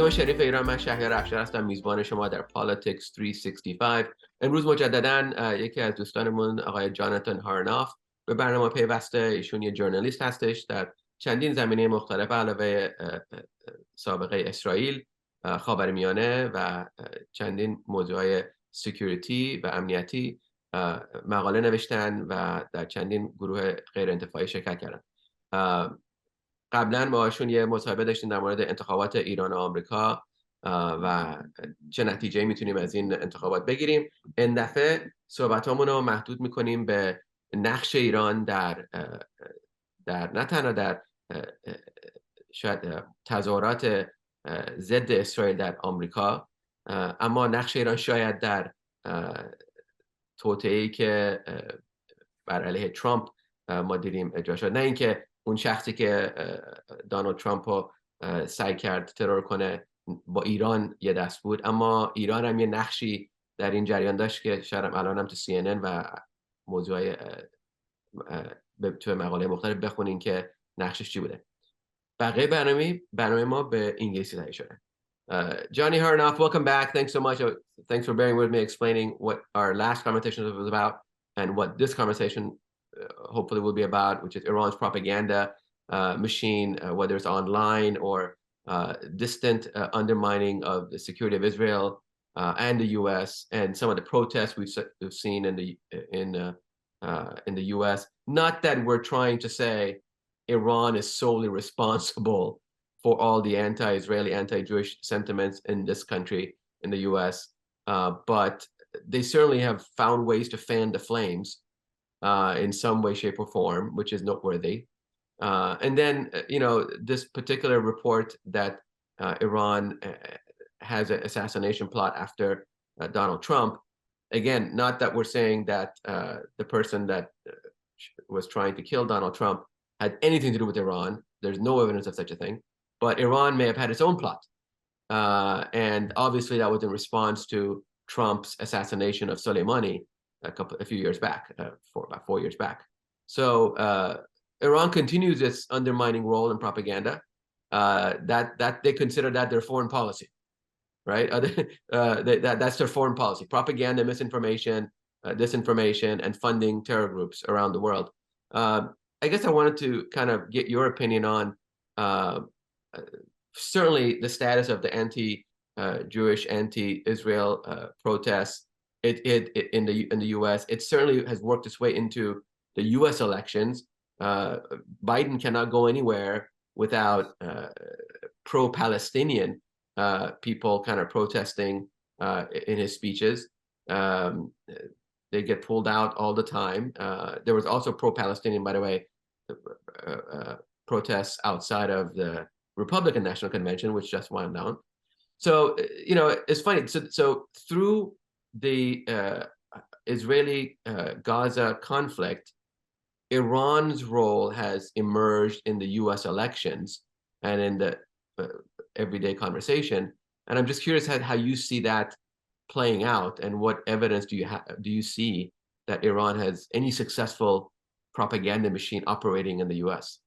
نام شریف ایران، من شهریار افشار هستم، میزبان شما در Politics 365. امروز مجددا یکی از دوستانمون آقای جاناتان هارناف به برنامه پیوسته. ایشون یه ژورنالیست هستش در چندین زمینه مختلف علاوه سابقه اسرائیل، خاورمیانه و چندین موضوعهای سکیوریتی و امنیتی مقاله نوشتن و در چندین گروه غیر انتفاعی شرکت کردن. قبلا باهاشون یه مصاحبه داشتیم در مورد انتخابات ایران و آمریکا و چه نتیجه میتونیم از این انتخابات بگیریم. این دفعه صحبتامون رو محدود میکنیم به نقش ایران در نه تنها در شاید تظاهرات ضد اسرائیل در آمریکا، اما نقش ایران شاید در توطئه‌ای که بر علیه ترامپ ما دیدیم اجرا شد. نه اینکه اون شخصی که دونالد ترامپ رو سعی کرد ترور کنه با ایران یه دست بود، اما ایران هم یه نقشی در این جریان داشت که شاید الان هم تو CNN و موضوعی تو مقاله مختلف بخونین که نقشش چی بوده. بقیه برنامه ما به انگلیسی تهیه شده. Johnny Harounoff, welcome back. Thanks so much. Thanks for bearing with me explaining what our last conversation was about and what this conversation hopefully will be about, which is Iran's propaganda machine, whether it's online or distant undermining of the security of Israel and the U.S. and some of the protests we've seen in the U.S. Not that we're trying to say Iran is solely responsible for all the anti-Israeli, anti-Jewish sentiments in this country, in the U.S., but they certainly have found ways to fan the flames in some way, shape, or form, which is noteworthy. And then, this particular report that Iran has an assassination plot after Donald Trump, again, not that we're saying that the person that was trying to kill Donald Trump had anything to do with Iran. There's no evidence of such a thing. But Iran may have had its own plot. And obviously that was in response to Trump's assassination of Soleimani a few years back, about 4 years back. So Iran continues its undermining role in propaganda. That they consider that their foreign policy, right? That's their foreign policy: propaganda, misinformation, disinformation, and funding terror groups around the world. I guess I wanted to kind of get your opinion on certainly the status of the anti-Jewish, anti-Israel protests in the U.S. It certainly has worked its way into the U.S. elections. Biden cannot go anywhere without pro-Palestinian people kind of protesting in his speeches. They get pulled out all the time. There was also pro-Palestinian, by the way, protests outside of the Republican National Convention, which just wound down. So, it's funny. So through the Israeli-Gaza conflict, Iran's role has emerged in the U.S. elections and in the everyday conversation. And I'm just curious how you see that playing out, and what evidence do you see that Iran has any successful propaganda machine operating in the U.S.?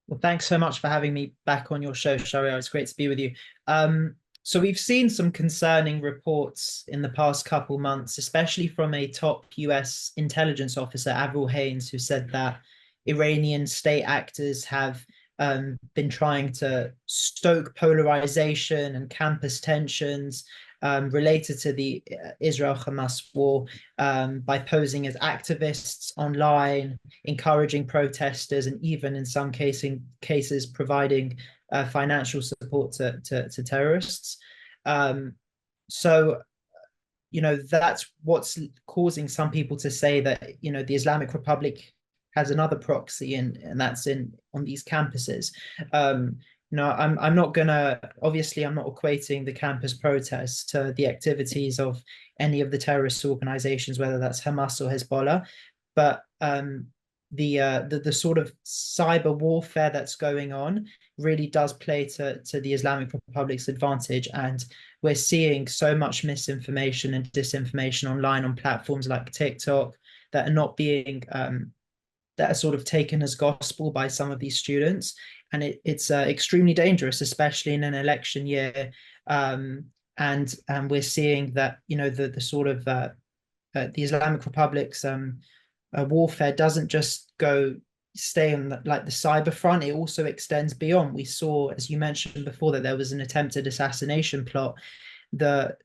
Well, thanks so much for having me back on your show, Shahriar. It's great to be with you. So we've seen some concerning reports in the past couple months, especially from a top US intelligence officer, Avril Haines, who said that Iranian state actors have been trying to stoke polarization and campus tensions related to the Israel-Hamas war by posing as activists online, encouraging protesters, and even in some cases providing financial support to terrorists. So, that's what's causing some people to say that, the Islamic Republic has another proxy, and that's on these campuses. I'm not equating the campus protests to the activities of any of the terrorist organizations, whether that's Hamas or Hezbollah, but the sort of cyber warfare that's going on really does play to the Islamic Republic's advantage. And we're seeing so much misinformation and disinformation online on platforms like TikTok that are not being that are sort of taken as gospel by some of these students. and it's extremely dangerous, especially in an election year. And we're seeing that, you know, the sort of the Islamic Republic's warfare doesn't just stay on like the cyber front, it also extends beyond. We saw, as you mentioned before, that there was an attempted assassination plot. The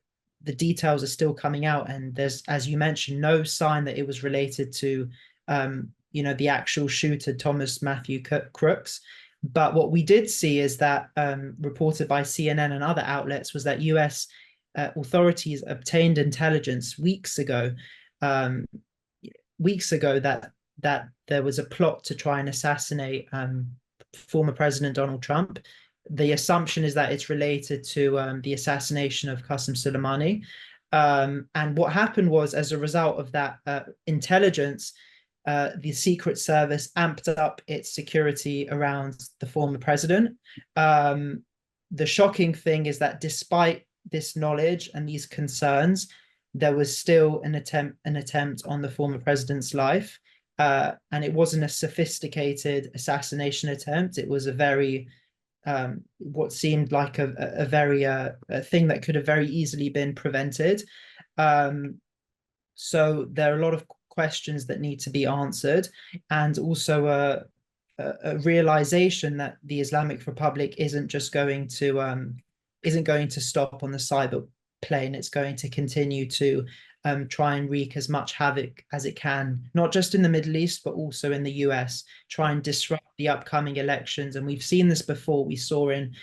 details are still coming out, and there's, as you mentioned, no sign that it was related to you know, the actual shooter, Thomas Matthew Crooks. But what we did see is that, reported by CNN and other outlets, was that US authorities obtained intelligence weeks ago that there was a plot to try and assassinate former President Donald Trump. The assumption is that it's related to the assassination of Qasem Soleimani. And what happened was, as a result of that intelligence, the Secret Service amped up its security around the former president. The shocking thing is that despite this knowledge and these concerns, there was still an attempt on the former president's life. And it wasn't a sophisticated assassination attempt. It was a very, what seemed like a very a thing that could have very easily been prevented. So there are a lot of questions that need to be answered, and also a realization that the Islamic Republic isn't going to stop on the cyber plane. It's going to continue to try and wreak as much havoc as it can, not just in the Middle East, but also in the US, try and disrupt the upcoming elections. And we've seen this before. We saw in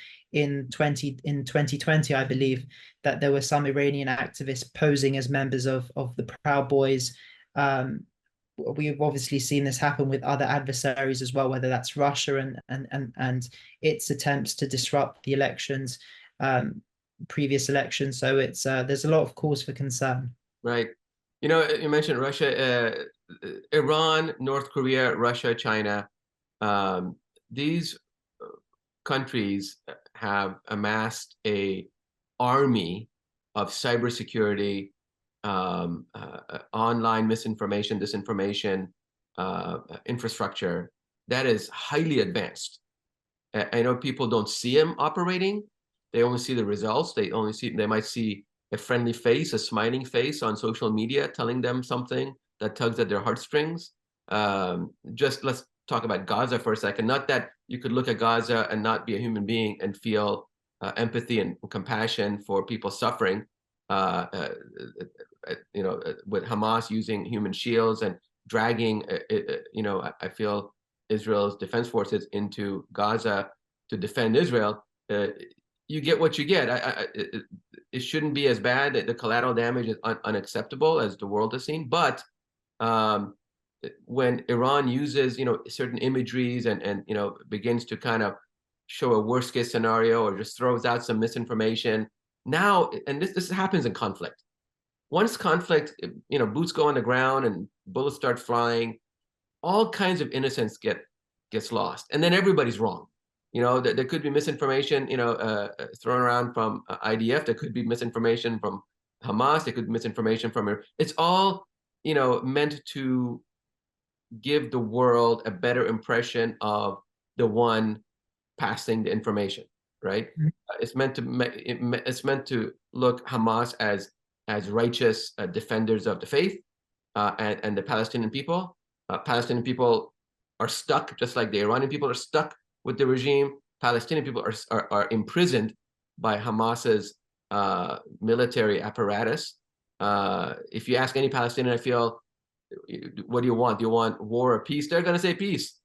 2020, I believe, that there were some Iranian activists posing as members of the Proud Boys. We've obviously seen this happen with other adversaries as well, whether that's Russia and its attempts to disrupt the elections, previous elections. So it's there's a lot of cause for concern. Right. You know, you mentioned Russia, Iran, North Korea, Russia, China. These countries have amassed an army of cybersecurity, online misinformation, disinformation, infrastructure that is highly advanced. I know people don't see them operating. They only see the results. They might see a friendly face, a smiling face on social media telling them something that tugs at their heartstrings. Just let's talk about Gaza for a second. Not that you could look at Gaza and not be a human being and feel empathy and compassion for people suffering. You know, with Hamas using human shields and dragging, you know, I feel Israel's defense forces into Gaza to defend Israel. You get what you get. It shouldn't be as bad. The collateral damage is unacceptable, as the world has seen. But when Iran uses, you know, certain imageries and you know, begins to kind of show a worst case scenario or just throws out some misinformation now, and this happens in conflict. Once conflict, you know, boots go on the ground and bullets start flying, all kinds of innocence gets lost, and then everybody's wrong. You know, there could be misinformation, you know, thrown around from IDF. There could be misinformation from Hamas. There could be misinformation from. It's all, you know, meant to give the world a better impression of the one passing the information, right? Mm-hmm. It's meant to look Hamas as righteous defenders of the faith, and the Palestinian people. Palestinian people are stuck, just like the Iranian people are stuck with the regime. Palestinian people are imprisoned by Hamas's military apparatus. If you ask any Palestinian, I feel, what do you want? Do you want war or peace? They're going to say peace.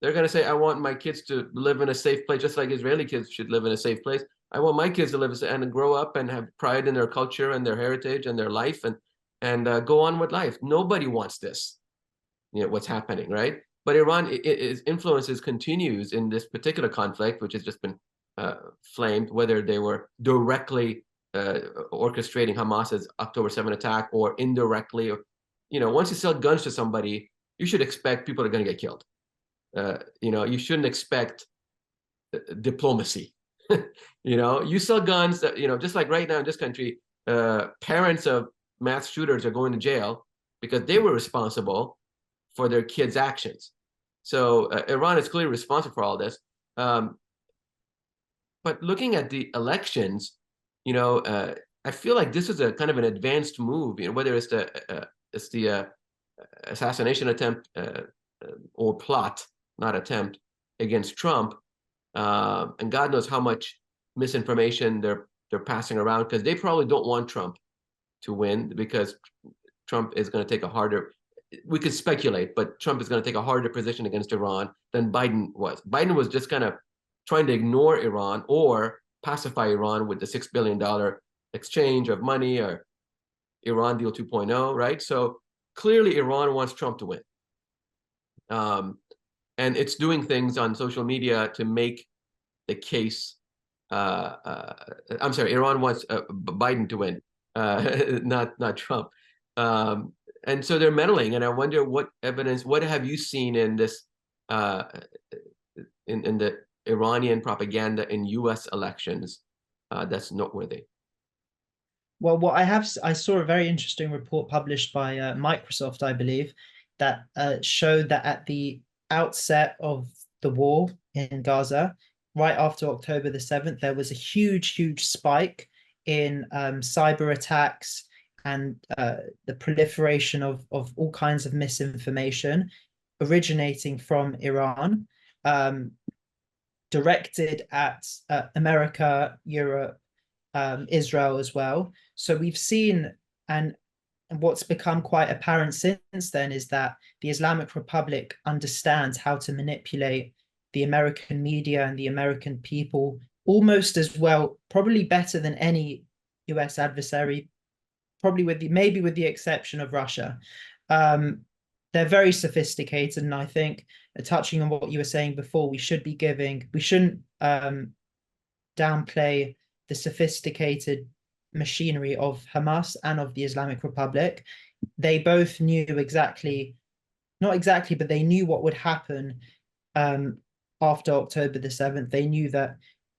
They're going to say, I want my kids to live in a safe place, just like Israeli kids should live in a safe place. I want my kids to live and grow up and have pride in their culture and their heritage and their life and go on with life. Nobody wants this, you know, what's happening, right? But Iran, its influences continues in this particular conflict, which has just been flamed, whether they were directly orchestrating Hamas's October 7 attack or indirectly. Or, you know, once you sell guns to somebody, you should expect people are going to get killed. You know, you shouldn't expect diplomacy. You know, you sell guns that, you know, just like right now in this country, parents of mass shooters are going to jail because they were responsible for their kids' actions. So Iran is clearly responsible for all this. But looking at the elections, I feel like this is a kind of an advanced move. Whether it's the assassination attempt or plot, not attempt, against Trump, and God knows how much misinformation they're passing around, because they probably don't want Trump to win, because Trump is going to take a harder, we could speculate, but Trump is going to take a harder position against Iran than Biden was. Biden was just kind of trying to ignore Iran or pacify Iran with the $6 billion exchange of money, or Iran deal 2.0, right? So clearly Iran wants Trump to win. And it's doing things on social media to make the case. I'm sorry, Iran wants Biden to win, not Trump. And so they're meddling, and I wonder what evidence, what have you seen in this, in the Iranian propaganda in U.S. elections that's noteworthy? Well, I saw a very interesting report published by Microsoft, I believe, that showed that at the outset of the war in Gaza, right after October the 7th, there was a huge spike in cyber attacks and the proliferation of all kinds of misinformation originating from Iran, directed at America, Europe, Israel as well. So we've seen, and what's become quite apparent since then is that the Islamic Republic understands how to manipulate the American media and the American people almost as well, probably better than any US adversary, probably maybe with the exception of Russia. They're very sophisticated, and I think, touching on what you were saying before, we shouldn't downplay the sophisticated machinery of Hamas and of the Islamic Republic. They both knew not exactly, but they knew what would happen after October the 7th. They knew that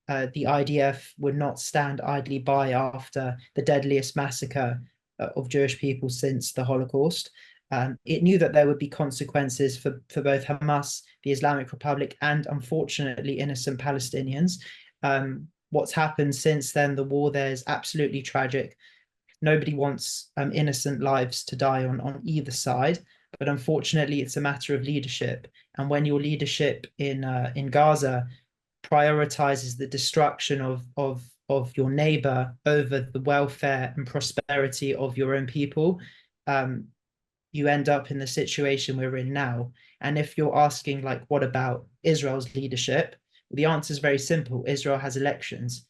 the IDF would not stand idly by after the deadliest massacre of Jewish people since the Holocaust. It knew that there would be consequences for both Hamas, the Islamic Republic, and unfortunately innocent Palestinians. What's happened since then, the war there, is absolutely tragic. Nobody wants innocent lives to die on either side, but unfortunately it's a matter of leadership. And when your leadership in Gaza prioritizes the destruction of your neighbor over the welfare and prosperity of your own people, you end up in the situation we're in now. And if you're asking, like, what about Israel's leadership? The answer is very simple. Israel has elections.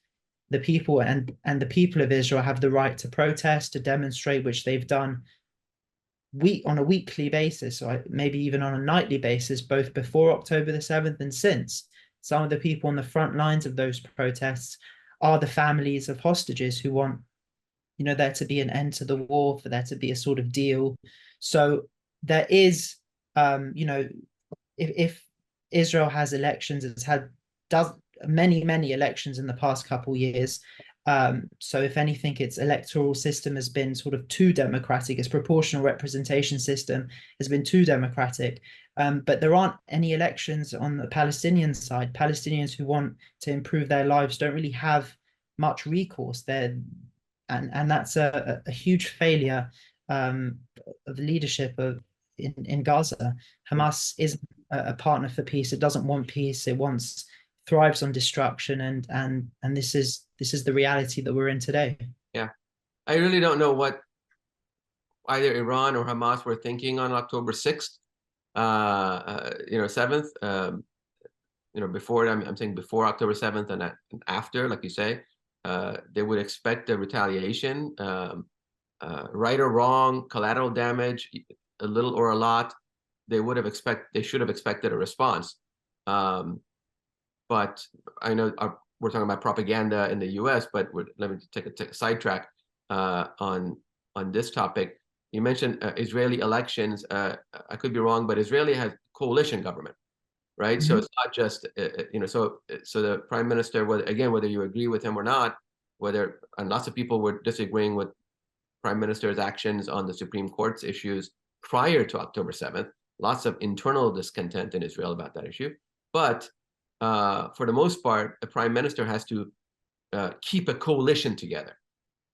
The people and the people of Israel have the right to protest, to demonstrate, which they've done on a weekly basis, or maybe even on a nightly basis, both before October the 7th and since. Some of the people on the front lines of those protests are the families of hostages who want, there to be an end to the war, for there to be a sort of deal. So there is, if Israel has elections, it's had many elections in the past couple of years. So if anything, its electoral system has been sort of too democratic. Its proportional representation system has been too democratic. But there aren't any elections on the Palestinian side. Palestinians who want to improve their lives don't really have much recourse there. And that's a huge failure of leadership in Gaza. Hamas is a partner for peace. It doesn't want peace. It thrives on destruction, and this is the reality that we're in today. Yeah, I really don't know what either Iran or Hamas were thinking on October 6th, 7th. Before, I'm saying before October 7th and after, like you say, they would expect a retaliation, right or wrong, collateral damage, a little or a lot. They should have expected a response. But I know we're talking about propaganda in the U.S., but let me take a sidetrack on this topic. You mentioned Israeli elections. I could be wrong, but Israeli has coalition government, right? Mm-hmm. So it's not just so the prime minister, whether you agree with him or not, and lots of people were disagreeing with prime minister's actions on the Supreme Court's issues prior to October 7th. Lots of internal discontent in Israel about that issue, but for the most part, a prime minister has to keep a coalition together.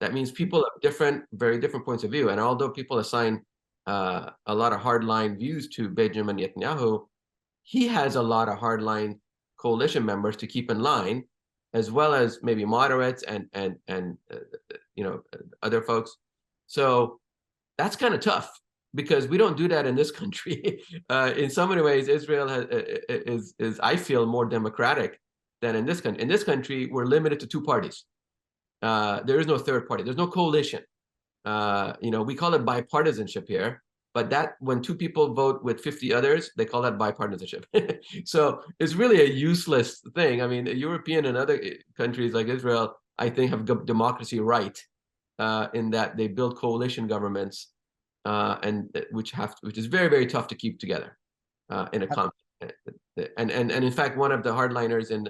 That means people have very different points of view. And although people assign a lot of hardline views to Benjamin Netanyahu, he has a lot of hardline coalition members to keep in line, as well as maybe moderates and other folks. So that's kind of tough because we don't do that in this country. In so many ways, Israel is I feel more democratic than in this country. In this country, we're limited to two parties. There is no third party. There's no coalition. We call it bipartisanship here, but that when two people vote with 50 others, they call that bipartisanship. So it's really a useless thing. I mean, European and other countries like Israel, I think, have democracy right in that they build coalition governments, and which is very, very tough to keep together in a conflict. And in fact, one of the hardliners in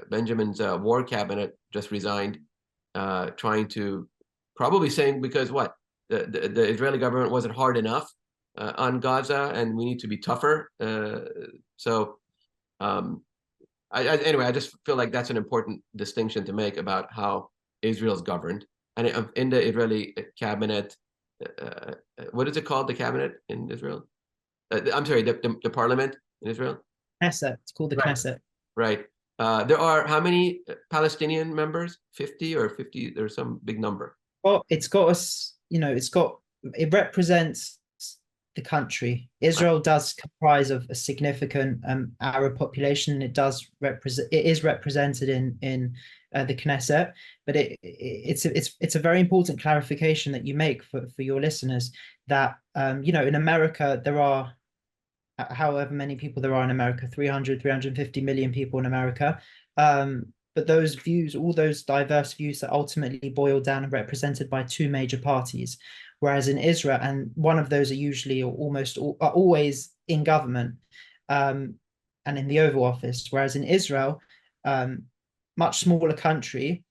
Benjamin's war cabinet just resigned, trying to probably saying because what the Israeli government wasn't hard enough on Gaza, and we need to be tougher. Anyway, I just feel like that's an important distinction to make about how Israel's governed. And in the Israeli cabinet, what is it called? The cabinet in Israel? I'm sorry, the parliament in Israel? Knesset. It's called the Knesset. Right. There are how many Palestinian members? 50 or 50? There's some big number. Well, it represents the country. Israel does comprise of a significant Arab population. It is represented in the Knesset, but it's a very important clarification that you make for your listeners that in America there are however many people there are in America, 350 million people in America. But those views, all those diverse views are ultimately boiled down and represented by two major parties. Whereas in Israel, and one of those are usually or are always in government and in the Oval Office. Whereas in Israel, much smaller country,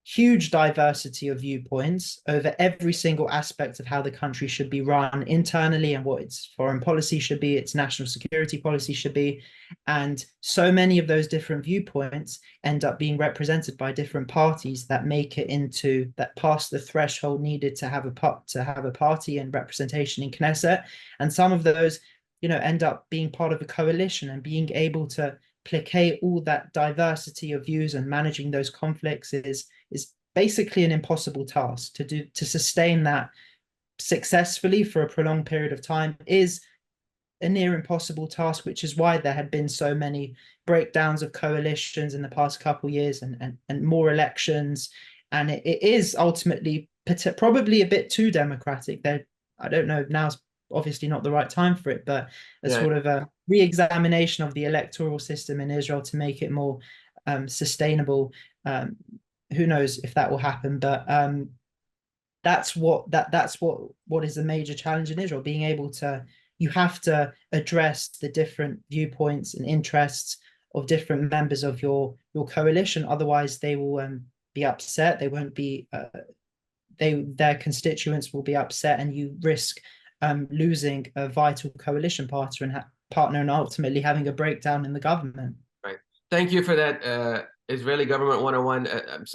huge diversity of viewpoints over every single aspect of how the country should be run internally and what its foreign policy should be, its national security policy should be. And so many of those different viewpoints end up being represented by different parties that make it that pass the threshold needed to have a party and representation in Knesset. And some of those, end up being part of a coalition and being able to placate all that diversity of views, and managing those conflicts is basically an impossible task to sustain that successfully for a prolonged period of time is a near impossible task, which is why there had been so many breakdowns of coalitions in the past couple of years and more elections. And it is ultimately probably a bit too democratic. I don't know, now's obviously not the right time for it, but sort of a re-examination of the electoral system in Israel to make it more sustainable. Who knows if that will happen, but that's what is the major challenge in Israel, being able to, you have to address the different viewpoints and interests of different members of your coalition. Otherwise they will be upset. They won't be their constituents will be upset, and you risk losing a vital coalition partner and ultimately having a breakdown in the government. Right. Thank you for that, Israeli Government 101.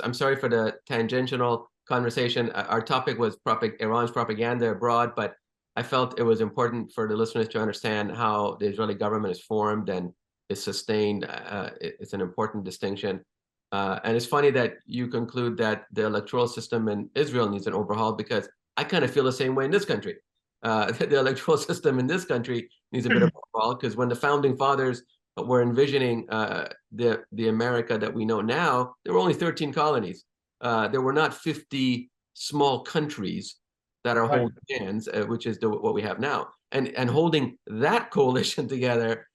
I'm sorry for the tangential conversation. Our topic was Iran's propaganda abroad, but I felt it was important for the listeners to understand how the Israeli government is formed and is sustained. It's an important distinction. And it's funny that you conclude that the electoral system in Israel needs an overhaul, because I kind of feel the same way in this country. The electoral system in this country needs a bit of overhaul, because when the founding fathers were envisioning the America that we know now, there were only 13 colonies. There were not 50 small countries that are holding hands, which is what we have now. And holding that coalition together,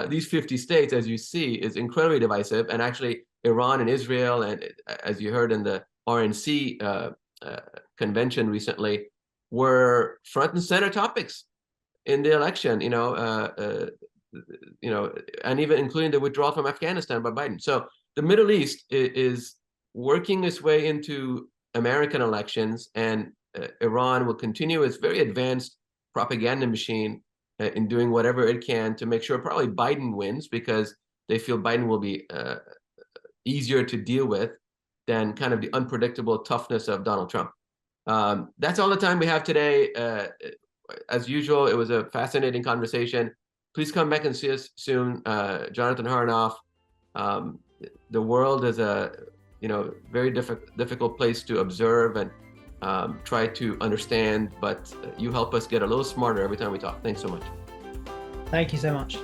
these 50 states, as you see, is incredibly divisive. And actually, Iran and Israel, and as you heard in the RNC convention recently, were front and center topics in the election, and even including the withdrawal from Afghanistan by Biden. So the Middle East is working its way into American elections, and Iran will continue its very advanced propaganda machine in doing whatever it can to make sure probably Biden wins, because they feel Biden will be easier to deal with than kind of the unpredictable toughness of Donald Trump. That's all the time we have today. As usual, it was a fascinating conversation. Please come back and see us soon. Jonathan Harounoff. The world is a very difficult place to observe and try to understand, but you help us get a little smarter every time we talk. Thanks so much. Thank you so much.